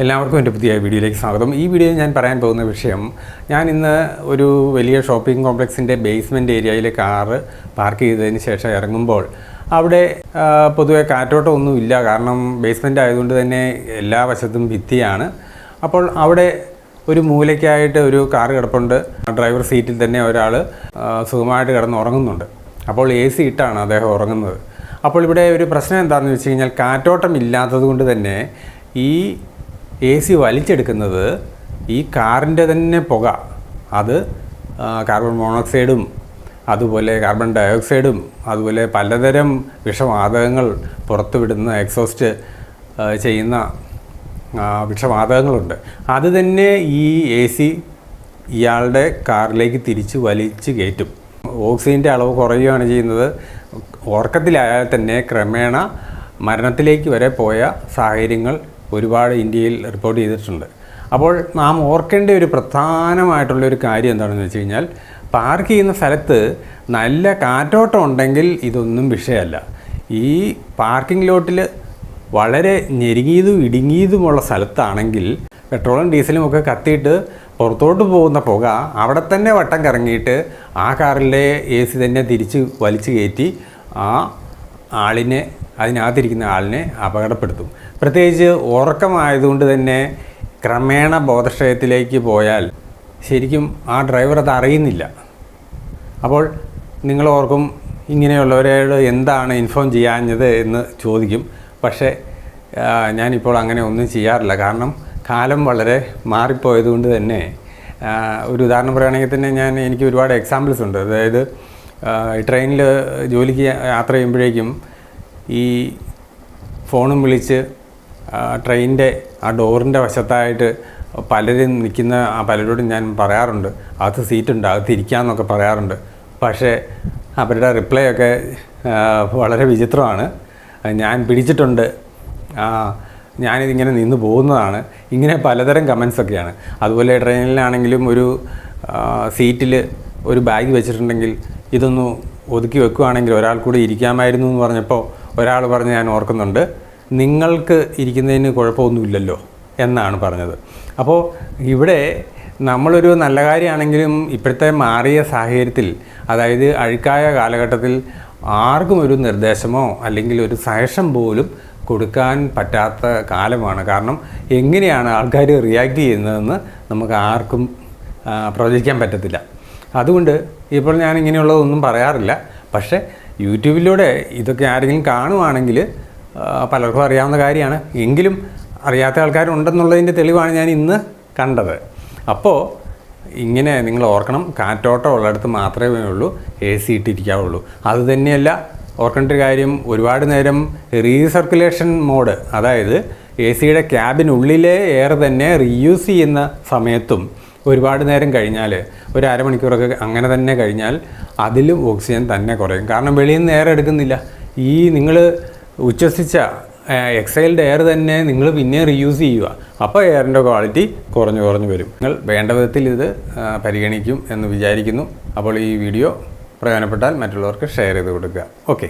എല്ലാവർക്കും എൻ്റെ പുതിയ വീഡിയോയിലേക്ക് സ്വാഗതം. ഈ വീഡിയോയിൽ ഞാൻ പറയാൻ പോകുന്ന വിഷയം, ഞാൻ ഇന്ന് ഒരു വലിയ ഷോപ്പിംഗ് കോംപ്ലക്സിൻ്റെ ബേസ്മെൻറ്റ് ഏരിയയിൽ കാറ് പാർക്ക് ചെയ്തതിന് ശേഷം ഇറങ്ങുമ്പോൾ അവിടെ പൊതുവെ കാറ്റോട്ടമൊന്നുമില്ല. കാരണം ബേസ്മെൻറ്റ് ആയതുകൊണ്ട് തന്നെ എല്ലാ വശത്തും ഭിത്തിയാണ്. അപ്പോൾ അവിടെ ഒരു മൂലയ്ക്കായിട്ട് ഒരു കാറ് കിടപ്പുണ്ട്. ഡ്രൈവർ സീറ്റിൽ തന്നെ ഒരാൾ സുഖമായിട്ട് കിടന്നുറങ്ങുന്നുണ്ട്. അപ്പോൾ AC ഇട്ടാണ് അദ്ദേഹം ഉറങ്ങുന്നത്. അപ്പോൾ ഇവിടെ ഒരു പ്രശ്നം എന്താണെന്ന് വെച്ച് കഴിഞ്ഞാൽ, കാറ്റോട്ടം ഇല്ലാത്തത് കൊണ്ട് തന്നെ ഈ AC വലിച്ചെടുക്കുന്നത് ഈ കാറിൻ്റെ തന്നെ പുക, അത് കാർബൺ മോണോക്സൈഡും അതുപോലെ കാർബൺ ഡയോക്സൈഡും അതുപോലെ പലതരം വിഷവാതകങ്ങൾ പുറത്തുവിടുന്ന എക്സോസ്റ്റ് ചെയ്യുന്ന വിഷവാതകങ്ങളുണ്ട്. അത് തന്നെ ഈ AC ഇയാളുടെ കാറിലേക്ക് തിരിച്ച് വലിച്ച് കയറ്റും. ഓക്സിജൻ്റെ അളവ് കുറയുകയാണ് ചെയ്യുന്നത്. ഉറക്കത്തിലായാൽ തന്നെ ക്രമേണ മരണത്തിലേക്ക് വരെ പോയ സാഹചര്യങ്ങൾ ഒരുപാട് ഇന്ത്യയിൽ റിപ്പോർട്ട് ചെയ്തിട്ടുണ്ട്. അപ്പോൾ നാം ഓർക്കേണ്ട ഒരു പ്രധാനമായിട്ടുള്ളൊരു കാര്യം എന്താണെന്ന് വെച്ച് കഴിഞ്ഞാൽ, പാർക്ക് ചെയ്യുന്ന സ്ഥലത്ത് നല്ല കാറ്റോട്ടം ഉണ്ടെങ്കിൽ ഇതൊന്നും വിഷയമല്ല. ഈ പാർക്കിംഗ് ലോട്ടിൽ വളരെ ഞെരുങ്ങിയതും ഇടുങ്ങിയതുമുള്ള സ്ഥലത്താണെങ്കിൽ പെട്രോളും ഡീസലും ഒക്കെ കത്തിയിട്ട് പുറത്തോട്ട് പോകുന്ന പുക അവിടെ തന്നെ വട്ടം കറങ്ങിയിട്ട് ആ കാറിലെ AC തന്നെ തിരിച്ച് വലിച്ചു കയറ്റി ആ ആളിനെ, അതിനകത്തിരിക്കുന്ന ആളിനെ അപകടപ്പെടുത്തും. പ്രത്യേകിച്ച് ഉറക്കമായതുകൊണ്ട് തന്നെ ക്രമേണ ബോധക്ഷയത്തിലേക്ക് പോയാൽ ശരിക്കും ആ ഡ്രൈവർ അത് അറിയുന്നില്ല. അപ്പോൾ നിങ്ങൾ ഓർക്കും, ഇങ്ങനെയുള്ളവരോട് എന്താണ് ഇൻഫോം ചെയ്യാഞ്ഞത് എന്ന് ചോദിക്കും. പക്ഷേ ഞാനിപ്പോൾ അങ്ങനെ ഒന്നും ചെയ്യാറില്ല. കാരണം കാലം വളരെ മാറിപ്പോയതുകൊണ്ട് തന്നെ. ഒരു ഉദാഹരണം പറയുകയാണെങ്കിൽ തന്നെ എനിക്ക് ഒരുപാട് എക്സാമ്പിൾസ് ഉണ്ട്. അതായത് ട്രെയിനിൽ ജോലിക്ക് യാത്ര ചെയ്യുമ്പോഴേക്കും ഈ ഫോണും വിളിച്ച് ട്രെയിനിൻ്റെ ആ ഡോറിൻ്റെ വശത്തായിട്ട് പലരും നിൽക്കുന്ന പലരോടും ഞാൻ പറയാറുണ്ട്, അകത്ത് സീറ്റുണ്ട്, അകത്ത് ഇരിക്കാമെന്നൊക്കെ പറയാറുണ്ട്. പക്ഷേ അവരുടെ റിപ്ലൈ ഒക്കെ വളരെ വിചിത്രമാണ്. ഞാൻ പിടിച്ചിട്ടുണ്ട്, ഞാനിതിങ്ങനെ നിന്ന് പോകുന്നതാണ്, ഇങ്ങനെ പലതരം കമൻസൊക്കെയാണ്. അതുപോലെ ട്രെയിനിലാണെങ്കിലും ഒരു സീറ്റിൽ ഒരു ബാഗ് വെച്ചിട്ടുണ്ടെങ്കിൽ ഇതൊന്ന് ഒതുക്കി വെക്കുകയാണെങ്കിൽ ഒരാൾ കൂടി ഇരിക്കാമായിരുന്നു എന്ന് പറഞ്ഞപ്പോൾ ഒരാൾ പറഞ്ഞ് ഞാൻ ഓർക്കുന്നുണ്ട്, നിങ്ങൾക്ക് ഇരിക്കുന്നതിന് കുഴപ്പമൊന്നുമില്ലല്ലോ എന്നാണ് പറഞ്ഞത്. അപ്പോൾ ഇവിടെ നമ്മളൊരു നല്ല കാര്യമാണെങ്കിലും ഇപ്പോഴത്തെ മാറിയ സാഹചര്യത്തിൽ, അതായത് അഴുക്കായ കാലഘട്ടത്തിൽ ആർക്കും ഒരു നിർദ്ദേശമോ അല്ലെങ്കിൽ ഒരു സജഷൻ പോലും കൊടുക്കാൻ പറ്റാത്ത കാലമാണ്. കാരണം എങ്ങനെയാണ് ആൾക്കാർ റിയാക്ട് ചെയ്യുന്നതെന്ന് നമുക്ക് ആർക്കും പ്രവചിക്കാൻ പറ്റത്തില്ല. അതുകൊണ്ട് ഇപ്പോൾ ഞാൻ ഇങ്ങനെയുള്ളതൊന്നും പറയാറില്ല. പക്ഷേ യൂട്യൂബിലൂടെ ഇതൊക്കെ ആരെങ്കിലും കാണുവാണെങ്കിൽ പലർക്കും അറിയാവുന്ന കാര്യമാണ്. എങ്കിലും അറിയാത്ത ആൾക്കാരുണ്ടെന്നുള്ളതിൻ്റെ തെളിവാണ് ഞാൻ ഇന്ന് കണ്ടത്. അപ്പോൾ ഇങ്ങനെ നിങ്ങൾ ഓർക്കണം, കാറ്റോട്ടം ഉള്ളിടത്ത് മാത്രമേ ഉള്ളൂ AC ഇട്ടിരിക്കാവുള്ളൂ. അതുതന്നെയല്ല ഓർക്കേണ്ട ഒരു കാര്യം, ഒരുപാട് നേരം റീസർക്കുലേഷൻ മോഡ്, അതായത് AC-യുടെ ക്യാബിനുള്ളിലെ എയർ തന്നെ റീയൂസ് ചെയ്യുന്ന സമയത്തും ഒരുപാട് നേരം കഴിഞ്ഞാൽ, ഒരു അരമണിക്കൂറൊക്കെ അങ്ങനെ തന്നെ കഴിഞ്ഞാൽ അതിലും ഓക്സിജൻ തന്നെ കുറയും. കാരണം വെളിയിൽ നിന്ന് എയർ എടുക്കുന്നില്ല. ഈ നിങ്ങൾ ഉച്ഛ്വസിച്ച എക്സൈൽഡ് എയർ തന്നെ നിങ്ങൾ പിന്നെ റീയൂസ് ചെയ്യുക. അപ്പോൾ എയറിൻ്റെ ക്വാളിറ്റി കുറഞ്ഞു വരും. നിങ്ങൾ വേണ്ട വിധത്തിൽ ഇത് പരിഗണിക്കും എന്ന് വിചാരിക്കുന്നു. അപ്പോൾ ഈ വീഡിയോ പ്രയോജനപ്പെട്ടാൽ മറ്റുള്ളവർക്ക് ഷെയർ ചെയ്ത് കൊടുക്കുക. ഓക്കെ.